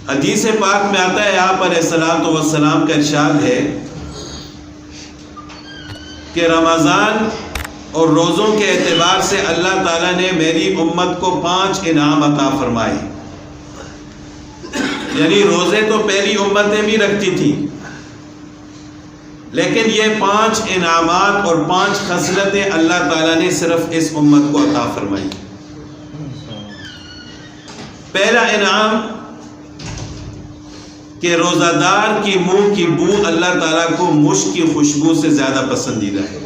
حدیث پاک میں آتا ہے آپ علیہ الصلوۃ والسلام کا ارشاد ہے کہ رمضان اور روزوں کے اعتبار سے اللہ تعالیٰ نے میری امت کو 5 انعام عطا فرمائے. یعنی روزے تو پہلی امتیں بھی رکھتی تھیں، لیکن یہ 5 انعامات اور 5 خصلتیں اللہ تعالیٰ نے صرف اس امت کو عطا فرمائی. پہلا انعام کہ روزہ دار کی منہ کی بو اللہ تعالیٰ کو مشک کی خوشبو سے زیادہ پسندیدہ ہے.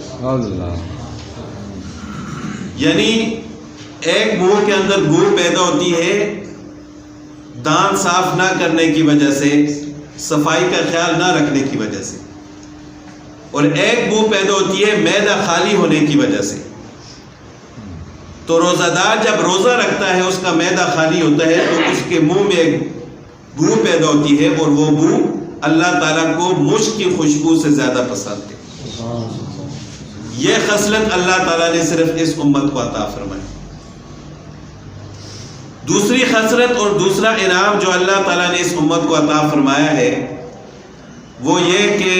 یعنی ایک منہ کے اندر بو پیدا ہوتی ہے دانت صاف نہ کرنے کی وجہ سے، صفائی کا خیال نہ رکھنے کی وجہ سے، اور ایک بو پیدا ہوتی ہے معدہ خالی ہونے کی وجہ سے. تو روزہ دار جب روزہ رکھتا ہے اس کا معدہ خالی ہوتا ہے تو اس کے منہ میں ایک بو پیدا ہوتی ہے، اور وہ بو اللہ تعالیٰ کو مشک کی خوشبو سے زیادہ پسند ہے. یہ خصلت اللہ تعالیٰ نے صرف اس امت کو عطا فرمائی. دوسری خصلت اور دوسرا انعام جو اللہ تعالیٰ نے اس امت کو عطا فرمایا ہے وہ یہ کہ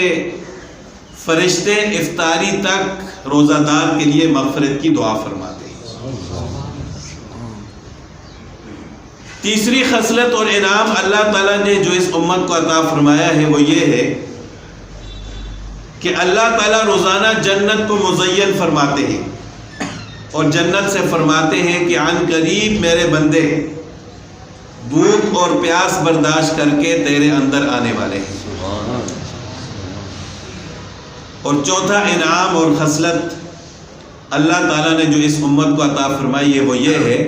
فرشتے افطاری تک روزہ دار کے لیے مغفرت کی دعا فرماتے ہیں. تیسری خصلت اور انعام اللہ تعالیٰ نے جو اس امت کو عطا فرمایا ہے وہ یہ ہے کہ اللہ تعالیٰ روزانہ جنت کو مزین فرماتے ہیں اور جنت سے فرماتے ہیں کہ عن قریب میرے بندے بھوک اور پیاس برداشت کر کے تیرے اندر آنے والے ہیں. اور چوتھا انعام اور خصلت اللہ تعالیٰ نے جو اس امت کو عطا فرمائی ہے وہ یہ ہے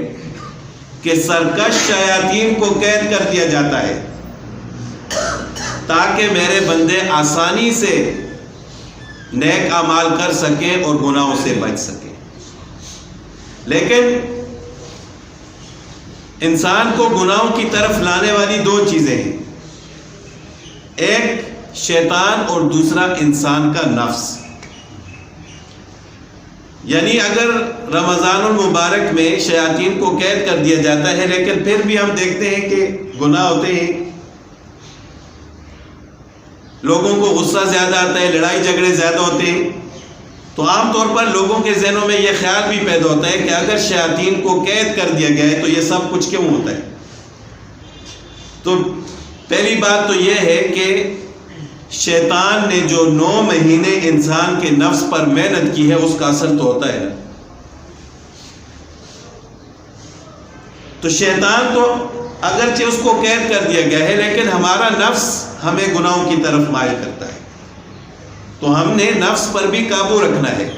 کہ سرکش شیاطین کو قید کر دیا جاتا ہے تاکہ میرے بندے آسانی سے نیک اعمال کر سکیں اور گناہوں سے بچ سکیں. لیکن انسان کو گناہوں کی طرف لانے والی 2 چیزیں ہیں، ایک شیطان اور دوسرا انسان کا نفس. یعنی اگر رمضان المبارک میں شیاطین کو قید کر دیا جاتا ہے لیکن پھر بھی ہم دیکھتے ہیں کہ گناہ ہوتے ہیں، لوگوں کو غصہ زیادہ آتا ہے، لڑائی جھگڑے زیادہ ہوتے ہیں، تو عام طور پر لوگوں کے ذہنوں میں یہ خیال بھی پیدا ہوتا ہے کہ اگر شیاطین کو قید کر دیا گیا ہے تو یہ سب کچھ کیوں ہوتا ہے. تو پہلی بات تو یہ ہے کہ شیطان نے جو 9 مہینے انسان کے نفس پر محنت کی ہے اس کا اثر تو ہوتا ہے نا. تو شیطان تو اگرچہ اس کو قید کر دیا گیا ہے لیکن ہمارا نفس ہمیں گناہوں کی طرف مائل کرتا ہے، تو ہم نے نفس پر بھی قابو رکھنا ہے.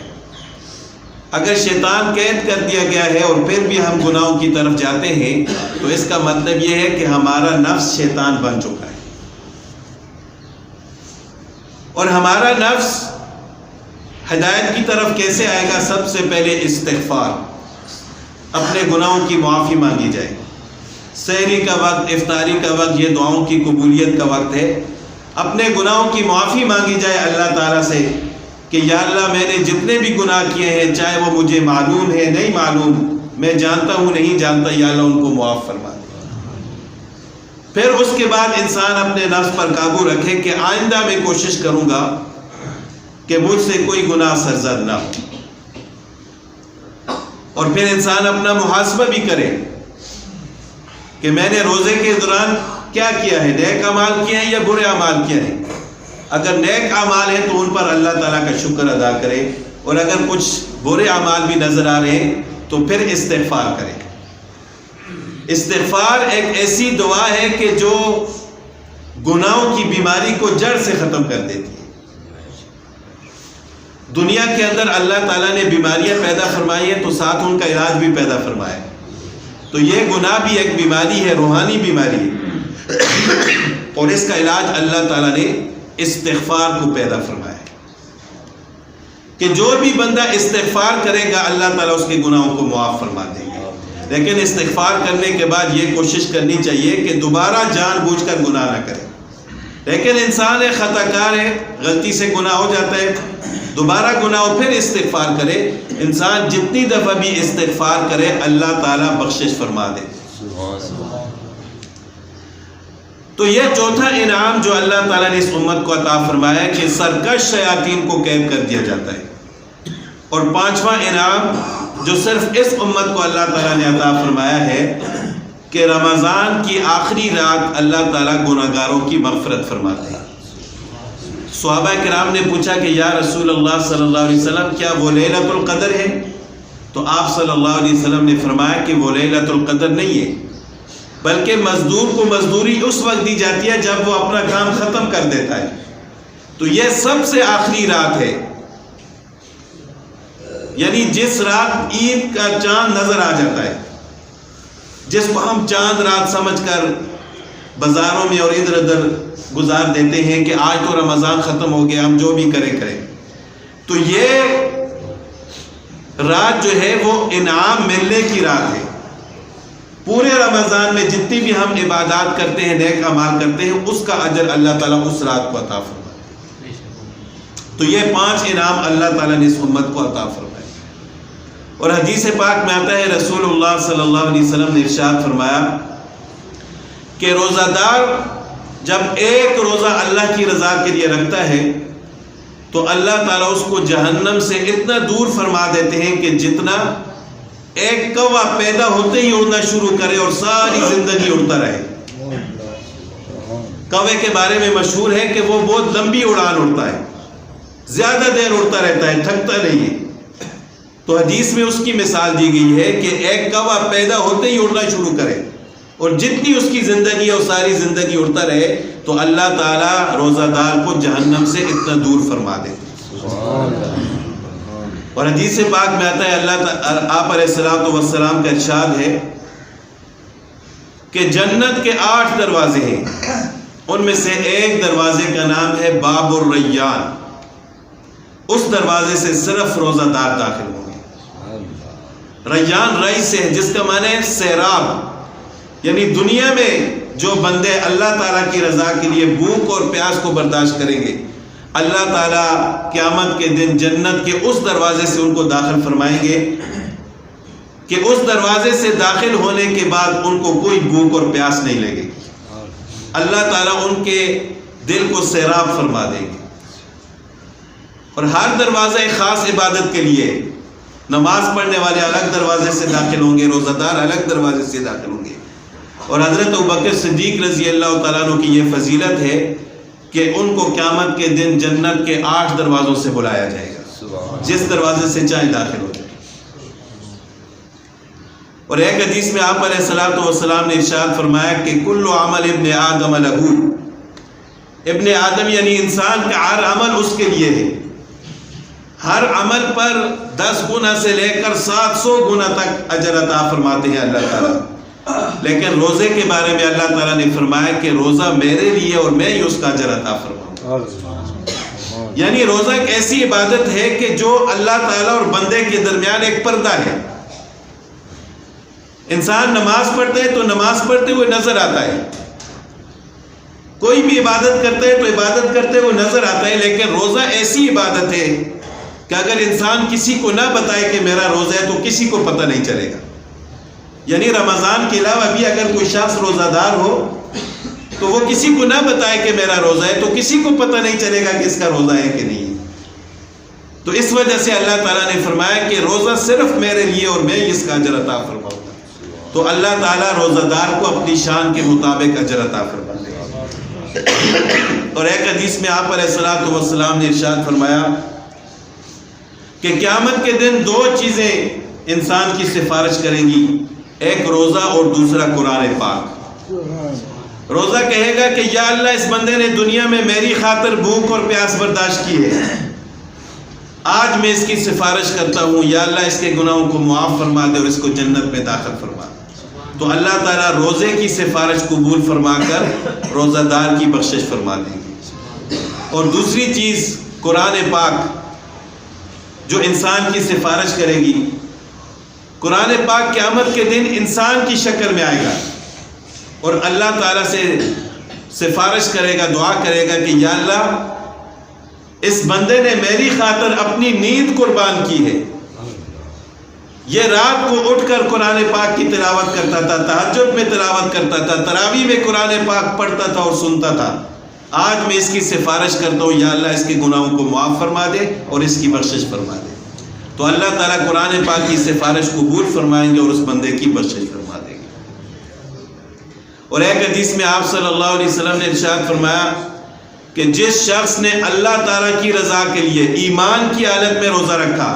اگر شیطان قید کر دیا گیا ہے اور پھر بھی ہم گناہوں کی طرف جاتے ہیں تو اس کا مطلب یہ ہے کہ ہمارا نفس شیطان بن چکا ہے. اور ہمارا نفس ہدایت کی طرف کیسے آئے گا؟ سب سے پہلے استغفار، اپنے گناہوں کی معافی مانگی جائے. سحری کا وقت، افطاری کا وقت یہ دعاؤں کی قبولیت کا وقت ہے. اپنے گناہوں کی معافی مانگی جائے اللہ تعالیٰ سے کہ یا اللہ میں نے جتنے بھی گناہ کیے ہیں چاہے وہ مجھے معلوم ہے نہیں معلوم، میں جانتا ہوں نہیں جانتا، یا اللہ ان کو معاف فرما دے. پھر اس کے بعد انسان اپنے نفس پر قابو رکھے کہ آئندہ میں کوشش کروں گا کہ مجھ سے کوئی گناہ سرزد نہ ہو. اور پھر انسان اپنا محاسبہ بھی کرے کہ میں نے روزے کے دوران کیا کیا ہے، نیک اعمال کیے ہیں یا برے اعمال کیے ہیں. اگر نیک اعمال ہیں تو ان پر اللہ تعالیٰ کا شکر ادا کرے، اور اگر کچھ برے اعمال بھی نظر آ رہے ہیں تو پھر استغفار کرے. استغفار ایک ایسی دعا ہے کہ جو گناہوں کی بیماری کو جڑ سے ختم کر دیتی ہے. دنیا کے اندر اللہ تعالیٰ نے بیماریاں پیدا فرمائی ہیں تو ساتھ ان کا علاج بھی پیدا فرمایا ہے. تو یہ گناہ بھی ایک بیماری ہے، روحانی بیماری ہے، اور اس کا علاج اللہ تعالیٰ نے استغفار کو پیدا فرمایا ہے کہ جو بھی بندہ استغفار کرے گا اللہ تعالیٰ اس کے گناہوں کو معاف فرما دے گا. لیکن استغفار کرنے کے بعد یہ کوشش کرنی چاہیے کہ دوبارہ جان بوجھ کر گناہ نہ کرے. لیکن انسان ہے، خطا کار ہے، غلطی سے گناہ ہو جاتا ہے، دوبارہ گناہ ہو پھر استغفار کرے. انسان جتنی دفعہ بھی استغفار کرے اللہ تعالیٰ بخشش فرما دے. تو یہ چوتھا انعام جو اللہ تعالیٰ نے اس امت کو عطا فرمایا ہے کہ سرکش شیاطین کو قید کر دیا جاتا ہے. اور پانچواں انعام جو صرف اس امت کو اللہ تعالیٰ نے عطا فرمایا ہے کہ رمضان کی آخری رات اللہ تعالیٰ گناہگاروں کی مغفرت فرماتے ہیں. صحابہ کرام نے پوچھا کہ یا رسول اللہ صلی اللہ علیہ وسلم کیا وہ لیلۃ القدر ہے؟ تو آپ صلی اللہ علیہ وسلم نے فرمایا کہ وہ لیلۃ القدر نہیں ہے، بلکہ مزدور کو مزدوری اس وقت دی جاتی ہے جب وہ اپنا کام ختم کر دیتا ہے. تو یہ سب سے آخری رات ہے، یعنی جس رات عید کا چاند نظر آ جاتا ہے، جس کو ہم چاند رات سمجھ کر بازاروں میں اور ادھر ادھر گزار دیتے ہیں کہ آج تو رمضان ختم ہو گیا، ہم جو بھی کریں. تو یہ رات جو ہے وہ انعام ملنے کی رات ہے. پورے رمضان میں جتنی بھی ہم عبادات کرتے ہیں، نیک اعمال کرتے ہیں، اس کا اجر اللہ تعالیٰ اس رات کو عطا فرماتا ہے. تو یہ 5 انعام اللہ تعالیٰ نے اس امت کو عطا فرمایا. اور حدیث پاک میں آتا ہے رسول اللہ صلی اللہ علیہ وسلم نے ارشاد فرمایا کہ روزہ دار جب ایک روزہ اللہ کی رضا کے لیے رکھتا ہے تو اللہ تعالیٰ اس کو جہنم سے اتنا دور فرما دیتے ہیں کہ جتنا ایک کوا پیدا ہوتے ہی اڑنا شروع کرے اور ساری زندگی اڑتا رہے. کوے کے بارے میں مشہور ہے کہ وہ بہت لمبی اڑان اڑتا ہے، زیادہ دیر اڑتا رہتا ہے، تھکتا نہیں ہے. تو حدیث میں اس کی مثال دی گئی ہے کہ ایک کوا پیدا ہوتے ہی اڑنا شروع کرے اور جتنی اس کی زندگی ہے وہ ساری زندگی اڑتا رہے تو اللہ تعالیٰ روزہ دار کو جہنم سے اتنا دور فرما دیتے. اور حدیث پاک میں آتا ہے آپ علیہ السلام کا ارشاد ہے کہ جنت کے 8 دروازے ہیں، ان میں سے ایک دروازے کا نام ہے باب الریان. اس دروازے سے صرف روزہ دار داخل ہوں گے. ریان رئی سے ہے جس کا معنی ہے سیراب، یعنی دنیا میں جو بندے اللہ تعالیٰ کی رضا کے لیے بھوک اور پیاس کو برداشت کریں گے، اللہ تعالیٰ قیامت کے دن جنت کے اس دروازے سے ان کو داخل فرمائیں گے کہ اس دروازے سے داخل ہونے کے بعد ان کو کوئی بھوک اور پیاس نہیں لگے گی. اللہ تعالیٰ ان کے دل کو سیراب فرما دیں گے. اور ہر دروازہ ایک خاص عبادت کے لیے، نماز پڑھنے والے الگ دروازے سے داخل ہوں گے، روزہ دار الگ دروازے سے داخل ہوں گے. اور حضرت ابوبکر صدیق رضی اللہ تعالیٰ عنہ کی یہ فضیلت ہے کہ ان کو قیامت کے دن جنت کے 8 دروازوں سے بلایا جائے گا، جس دروازے سے چاہے داخل ہو جائے. اور ایک حدیث میں آپ علیہ السلام نے ارشاد فرمایا کہ کل عمل ابن آدم لہو، ابن آدم یعنی انسان کا ہر عمل اس کے لیے ہے. ہر عمل پر 10 گنا سے لے کر 700 گنا تک اجر عطا فرماتے ہیں اللہ تعالیٰ. لیکن روزے کے بارے میں اللہ تعالیٰ نے فرمایا کہ روزہ میرے لیے اور میں ہی اس کا اجر عطا فرماؤں. یعنی روزہ ایک ایسی عبادت ہے کہ جو اللہ تعالیٰ اور بندے کے درمیان ایک پردہ ہے. انسان نماز پڑھتا ہے تو نماز پڑھتے ہوئے نظر آتا ہے، کوئی بھی عبادت کرتا ہے تو عبادت کرتے ہوئے نظر آتا ہے. لیکن روزہ ایسی عبادت ہے کہ اگر انسان کسی کو نہ بتائے کہ میرا روزہ ہے تو کسی کو پتہ نہیں چلے گا. یعنی رمضان کے علاوہ بھی اگر کوئی شخص روزہ دار ہو تو وہ کسی کو نہ بتائے کہ میرا روزہ ہے تو کسی کو پتہ نہیں چلے گا کہ اس کا روزہ ہے کہ نہیں ہے. تو اس وجہ سے اللہ تعالیٰ نے فرمایا کہ روزہ صرف میرے لیے اور میں ہی اس کا اجر عطا فرماؤں گا. تو اللہ تعالیٰ روزہ دار کو اپنی شان کے مطابق اجر عطا فرما دے گا. اور ایک حدیث میں آپ علیہ السلام نے ارشاد فرمایا کہ قیامت کے دن 2 چیزیں انسان کی سفارش کریں گی، ایک روزہ اور دوسرا قرآن پاک. روزہ کہے گا کہ یا اللہ اس بندے نے دنیا میں میری خاطر بھوک اور پیاس برداشت کی ہے، آج میں اس کی سفارش کرتا ہوں، یا اللہ اس کے گناہوں کو معاف فرما دے اور اس کو جنت میں داخل فرما دے. تو اللہ تعالیٰ روزے کی سفارش قبول فرما کر روزہ دار کی بخشش فرما دیں گے. اور دوسری چیز قرآن پاک جو انسان کی سفارش کرے گی. قرآن پاک قیامت کے دن انسان کی شکل میں آئے گا اور اللہ تعالیٰ سے سفارش کرے گا، دعا کرے گا کہ یا اللہ اس بندے نے میری خاطر اپنی نیند قربان کی ہے، یہ رات کو اٹھ کر قرآن پاک کی تلاوت کرتا تھا، تہجد میں تلاوت کرتا تھا، تراویح میں قرآن پاک پڑھتا تھا اور سنتا تھا۔ آج میں اس کی سفارش کرتا ہوں، یا اللہ اس کے گناہوں کو معاف فرما دے اور اس کی بخشش فرما دے۔ تو اللہ تعالیٰ قرآن پاک کی سفارش قبول فرمائیں گے اور اس بندے کی بخشش فرما دیں گے۔ اور ایک حدیث میں آپ صلی اللہ علیہ وسلم نے ارشاد فرمایا کہ جس شخص نے اللہ تعالیٰ کی رضا کے لیے ایمان کی حالت میں روزہ رکھا،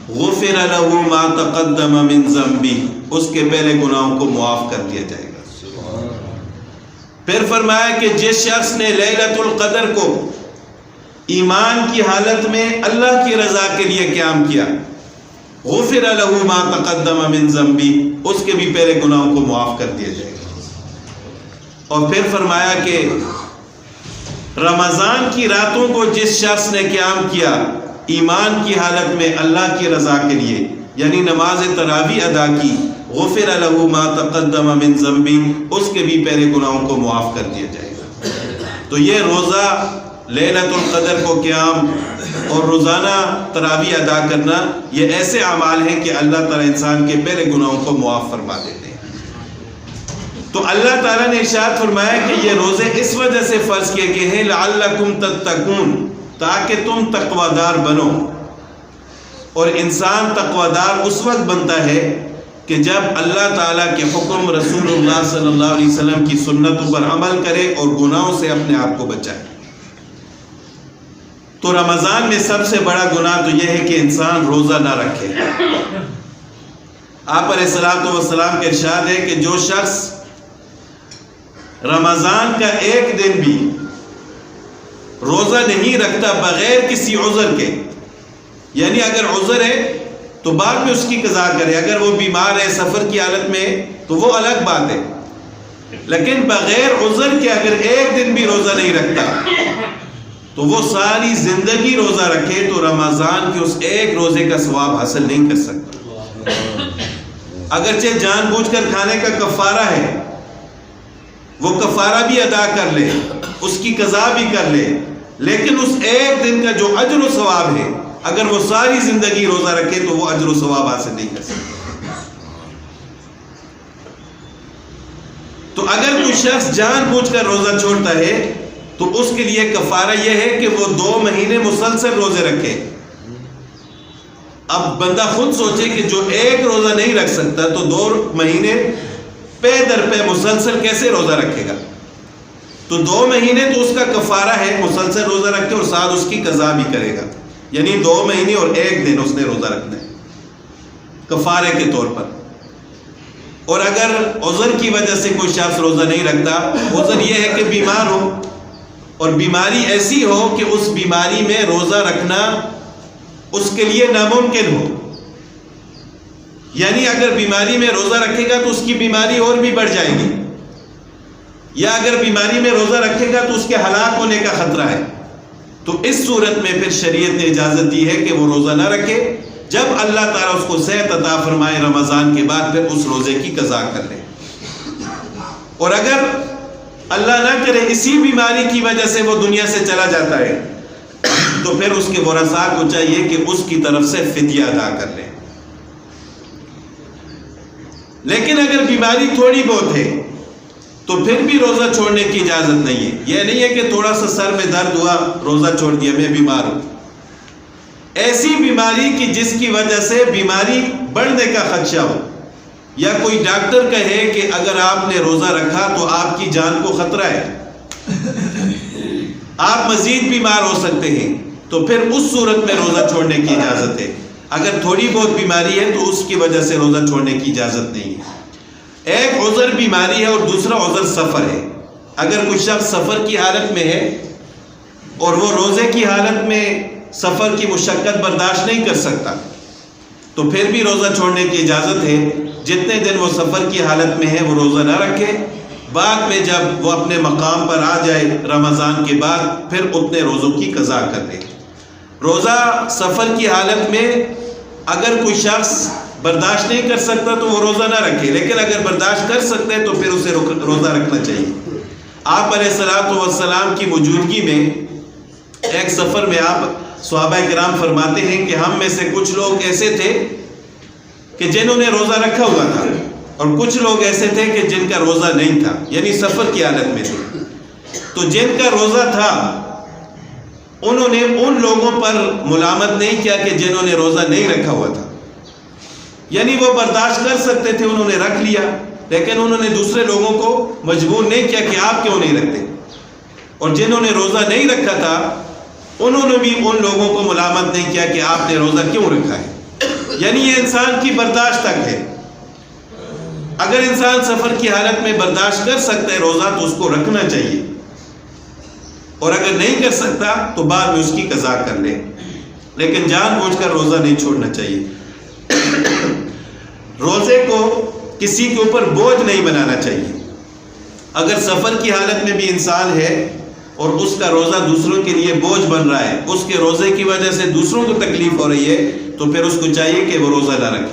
غفر له ما تقدم من ذنبی، اس کے پہلے گناہوں کو معاف کر دیا جائے گا۔ پھر فرمایا کہ جس شخص نے لیلۃ القدر کو ایمان کی حالت میں اللہ کی رضا کے لیے قیام کیا، غفر له ما تقدم من ذنبی، اس کے بھی پہلے گناہوں کو معاف کر دیا جائے گا۔ اور پھر فرمایا کہ رمضان کی راتوں کو جس شخص نے قیام کیا ایمان کی حالت میں اللہ کی رضا کے لیے، یعنی نماز تراویح ادا کی، غفر له ما تقدم من ذنبی، اس کے بھی پہلے گناہوں کو معاف کر دیا جائے گا۔ تو یہ روزہ، لیلۃ القدر کو قیام اور روزانہ تراویح ادا کرنا، یہ ایسے اعمال ہیں کہ اللہ تعالیٰ انسان کے پہلے گناہوں کو معاف فرما دیتے ہیں۔ تو اللہ تعالیٰ نے ارشاد فرمایا کہ یہ روزے اس وجہ سے فرض کیے گئے ہیں لعلکم تتقون، تاکہ تم تقوی دار بنو۔ اور انسان تقوی دار اس وقت بنتا ہے کہ جب اللہ تعالیٰ کے حکم، رسول اللہ صلی اللہ علیہ وسلم کی سنتوں پر عمل کرے اور گناہوں سے اپنے آپ کو بچائے۔ تو رمضان میں سب سے بڑا گناہ تو یہ ہے کہ انسان روزہ نہ رکھے۔ آپ علیہ الصلوۃ والسلام کے ارشاد ہے کہ جو شخص رمضان کا ایک دن بھی روزہ نہیں رکھتا بغیر کسی عذر کے، یعنی اگر عذر ہے تو بعد میں اس کی قضا کرے، اگر وہ بیمار ہے، سفر کی حالت میں تو وہ الگ بات ہے، لیکن بغیر عذر کے اگر ایک دن بھی روزہ نہیں رکھتا تو وہ ساری زندگی روزہ رکھے تو رمضان کے اس ایک روزے کا ثواب حاصل نہیں کر سکتا۔ اگرچہ جان بوجھ کر کھانے کا کفارہ ہے، وہ کفارہ بھی ادا کر لے، اس کی قضا بھی کر لے، لیکن اس ایک دن کا جو اجر و ثواب ہے، اگر وہ ساری زندگی روزہ رکھے تو وہ اجر و ثواب حاصل نہیں کر سکتا۔ تو اگر کوئی شخص جان بوجھ کر روزہ چھوڑتا ہے تو اس کے لیے کفارہ یہ ہے کہ وہ 2 مہینے مسلسل روزے رکھے۔ اب بندہ خود سوچے کہ جو ایک روزہ نہیں رکھ سکتا تو 2 مہینے پے در پے مسلسل کیسے روزہ رکھے گا؟ تو 2 مہینے تو اس کا کفارہ ہے، مسلسل روزہ رکھے اور ساتھ اس کی قضا بھی کرے گا، یعنی 2 مہینے اور 1 دن اس نے روزہ رکھنا ہے کفارے کے طور پر۔ اور اگر عذر کی وجہ سے کوئی شخص روزہ نہیں رکھتا، عذر یہ ہے کہ بیمار ہو اور بیماری ایسی ہو کہ اس بیماری میں روزہ رکھنا اس کے لیے ناممکن ہو، یعنی اگر بیماری میں روزہ رکھے گا تو اس کی بیماری اور بھی بڑھ جائے گی، یا اگر بیماری میں روزہ رکھے گا تو اس کے ہلاک ہونے کا خطرہ ہے، تو اس صورت میں پھر شریعت نے اجازت دی ہے کہ وہ روزہ نہ رکھے، جب اللہ تعالیٰ اس کو صحت عطا فرمائے رمضان کے بعد پھر اس روزے کی قضا کر لے۔ اور اگر اللہ نہ کرے اسی بیماری کی وجہ سے وہ دنیا سے چلا جاتا ہے تو پھر اس کے ورثاء کو چاہیے کہ اس کی طرف سے فدیہ ادا کر لے۔ لیکن اگر بیماری تھوڑی بہت ہے تو پھر بھی روزہ چھوڑنے کی اجازت نہیں ہے۔ یہ نہیں ہے کہ تھوڑا سا سر میں درد ہوا روزہ چھوڑ دیا، میں بیمار ہوں۔ ایسی بیماری کی جس کی وجہ سے بیماری بڑھنے کا خدشہ ہو، یا کوئی ڈاکٹر کہے کہ اگر آپ نے روزہ رکھا تو آپ کی جان کو خطرہ ہے، آپ مزید بیمار ہو سکتے ہیں، تو پھر اس صورت میں روزہ چھوڑنے کی اجازت ہے۔ اگر تھوڑی بہت بیماری ہے تو اس کی وجہ سے روزہ چھوڑنے کی اجازت نہیں ہے۔ ایک عذر بیماری ہے اور دوسرا عذر سفر ہے۔ اگر کوئی شخص سفر کی حالت میں ہے اور وہ روزے کی حالت میں سفر کی مشقت برداشت نہیں کر سکتا تو پھر بھی روزہ چھوڑنے کی اجازت ہے۔ جتنے دن وہ سفر کی حالت میں ہے وہ روزہ نہ رکھے، بعد میں جب وہ اپنے مقام پر آ جائے رمضان کے بعد پھر اتنے روزوں کی قضا کر لے۔ روزہ سفر کی حالت میں اگر کوئی شخص برداشت نہیں کر سکتا تو وہ روزہ نہ رکھے، لیکن اگر برداشت کر سکتے ہیں تو پھر اسے روزہ رکھنا چاہیے۔ آپ علیہ الصلوۃ والسلام کی موجودگی میں ایک سفر میں آپ صحابہ کرام فرماتے ہیں کہ ہم میں سے کچھ لوگ ایسے تھے کہ جنہوں نے روزہ رکھا ہوا تھا اور کچھ لوگ ایسے تھے کہ جن کا روزہ نہیں تھا، یعنی سفر کی حالت میں تھے. تو جن کا روزہ تھا انہوں نے ان لوگوں پر ملامت نہیں کیا کہ جنہوں نے روزہ نہیں رکھا ہوا تھا، یعنی وہ برداشت کر سکتے تھے، انہوں نے رکھ لیا، لیکن انہوں نے دوسرے لوگوں کو مجبور نہیں کیا کہ آپ کیوں نہیں رکھتے. اور جنہوں نے روزہ نہیں رکھا تھا انہوں نے بھی ان لوگوں کو ملامت نہیں کیا کہ آپ نے روزہ کیوں رکھا ہے. یعنی یہ انسان کی برداشت تک ہے. اگر انسان سفر کی حالت میں برداشت کر سکتا ہے روزہ تو اس کو رکھنا چاہیے، اور اگر نہیں کر سکتا تو بعد میں اس کی قضا کر لے، لیکن جان بوجھ کر روزہ نہیں چھوڑنا چاہیے. روزے کو کسی کے اوپر بوجھ نہیں بنانا چاہیے. اگر سفر کی حالت میں بھی انسان ہے اور اس کا روزہ دوسروں کے لیے بوجھ بن رہا ہے، اس کے روزے کی وجہ سے دوسروں کو تکلیف ہو رہی ہے، تو پھر اس کو چاہیے کہ وہ روزہ نہ رکھے.